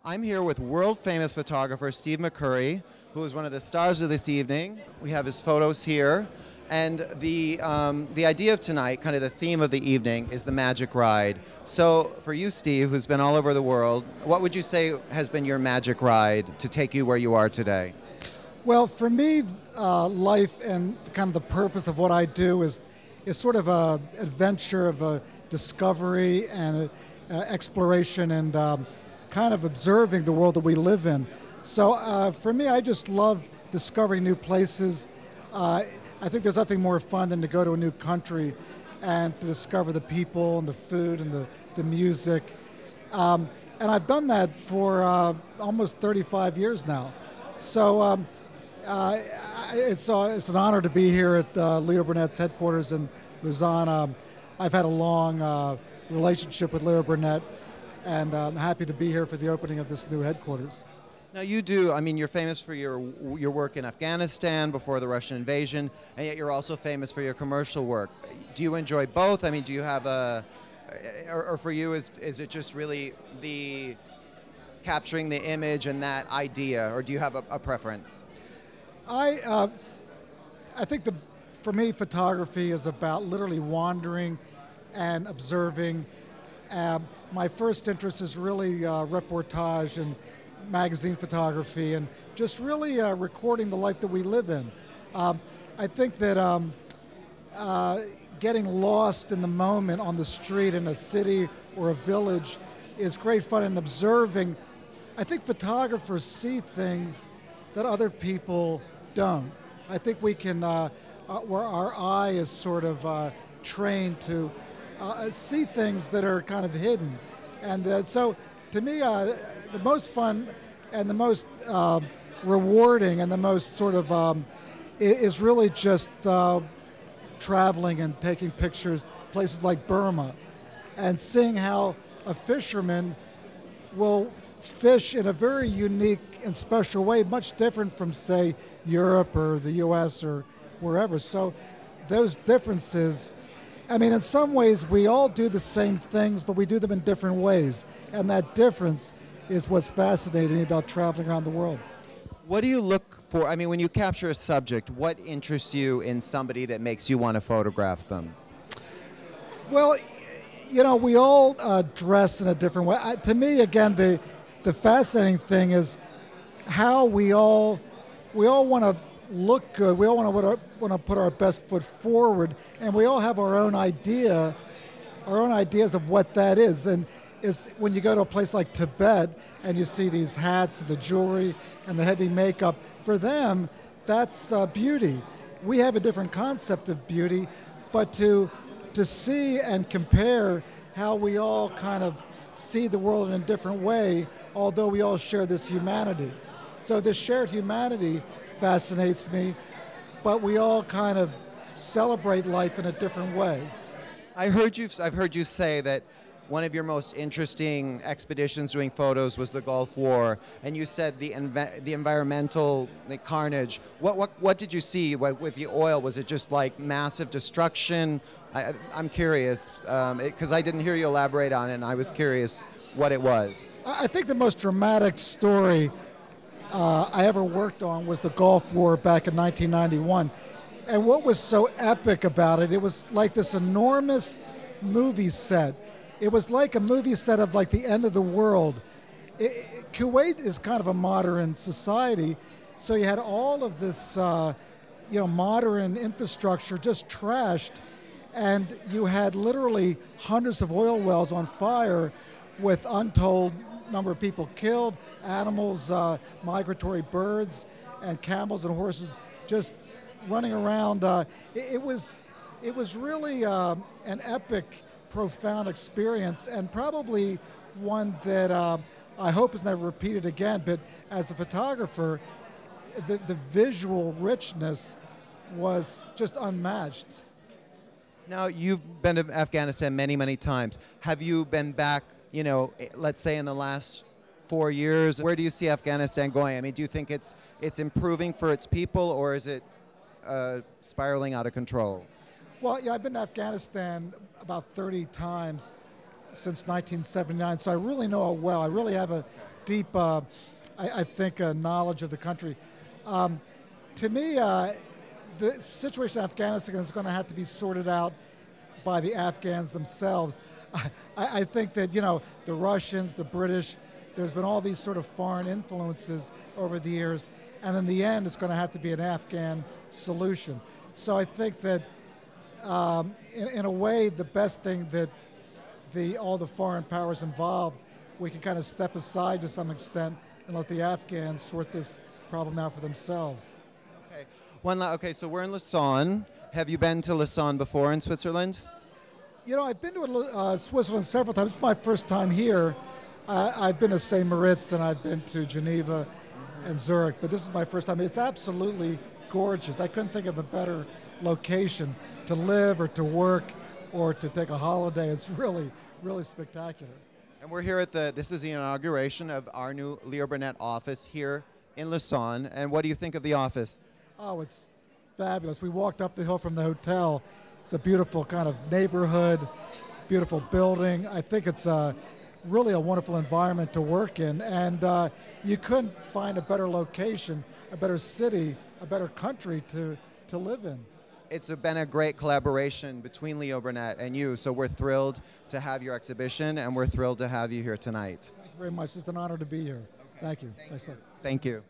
I'm here with world-famous photographer Steve McCurry, who is one of the stars of this evening. We have his photos here. And the idea of tonight, kind of the theme of the evening, is the magic ride. So for you, Steve, who's been all over the world, what would you say has been your magic ride to take you where you are today? Well, for me, life and kind of the purpose of what I do is sort of a adventure of a discovery and exploration and kind of observing the world that we live in. So for me, I just love discovering new places. I think there's nothing more fun than to go to a new country and to discover the people and the food and the music. And I've done that for almost 35 years now. So it's an honor to be here at Leo Burnett's headquarters in Lausanne. I've had a long relationship with Leo Burnett, and I'm happy to be here for the opening of this new headquarters. Now you do, I mean, you're famous for your work in Afghanistan before the Russian invasion, and yet you're also famous for your commercial work. Do you enjoy both? I mean, do you have or for you, is it just really the capturing the image and that idea, or do you have a preference? I think for me, photography is about literally wandering and observing. My first interest is really reportage and magazine photography and just really recording the life that we live in. I think that getting lost in the moment on the street in a city or a village is great fun, and observing. I think photographers see things that other people don't. I think we can, where our eye is sort of trained to see things that are kind of hidden. And so to me, the most fun and the most rewarding and the most sort of is really just traveling and taking pictures, places like Burma, and seeing how a fisherman will fish in a very unique and special way, much different from, say, Europe or the US or wherever. So those differences, I mean, in some ways we all do the same things, but we do them in different ways. And that difference is what's fascinating about traveling around the world. What do you look for? I mean, when you capture a subject, what interests you in somebody that makes you want to photograph them? Well, you know, we all dress in a different way. To me, again, the fascinating thing is how we all want to look good. We all want to put our best foot forward, and we all have our own ideas of what that is. And it's when you go to a place like Tibet and you see these hats and the jewelry and the heavy makeup, for them, that's beauty. We have a different concept of beauty, but to see and compare how we all kind of see the world in a different way, although we all share this humanity. So this shared humanity fascinates me, but we all kind of celebrate life in a different way. I've heard you say that one of your most interesting expeditions doing photos was the Gulf War, and you said the environmental carnage. What did you see with the oil? Was it just like massive destruction? I'm curious, because I didn't hear you elaborate on it, and I was curious what it was. I think the most dramatic story I ever worked on was the Gulf War back in 1991. And what was so epic about it, it was like this enormous movie set. It was like a movie set of like the end of the world. Kuwait is kind of a modern society, so you had all of this modern infrastructure just trashed, and you had literally hundreds of oil wells on fire with untold number of people killed, animals, migratory birds, and camels and horses just running around. It was really an epic, profound experience, and probably one that I hope is never repeated again. But as a photographer, the visual richness was just unmatched. Now, you've been to Afghanistan many, many times. Have you been back, you know, let's say in the last 4 years? Where do you see Afghanistan going? I mean, do you think it's improving for its people, or is it spiraling out of control? Well, yeah, I've been to Afghanistan about 30 times since 1979, so I really know it well. I really have a deep, I think, knowledge of the country. To me, the situation in Afghanistan is going to have to be sorted out by the Afghans themselves. I think that, the Russians, the British, there's been all these sort of foreign influences over the years, and in the end, it's going to have to be an Afghan solution. So I think that, in a way, the best thing that all the foreign powers involved, we can kind of step aside to some extent and let the Afghans sort this problem out for themselves. Okay. Okay, so we're in Lausanne. Have you been to Lausanne before in Switzerland? I've been to Switzerland several times. It's my first time here. I've been to St. Moritz and I've been to Geneva and Zurich, but this is my first time. It's absolutely gorgeous. I couldn't think of a better location to live or to work or to take a holiday. It's really, really spectacular. And we're here at this is the inauguration of our new Leo Burnett office here in Lausanne. And what do you think of the office? Oh, it's fabulous. We walked up the hill from the hotel. It's a beautiful kind of neighborhood, beautiful building. I think it's really a wonderful environment to work in. And you couldn't find a better location, a better city, a better country to live in. It's been a great collaboration between Leo Burnett and you, so we're thrilled to have your exhibition, and we're thrilled to have you here tonight. Thank you very much. It's an honor to be here. Okay. Thank you. Thank you.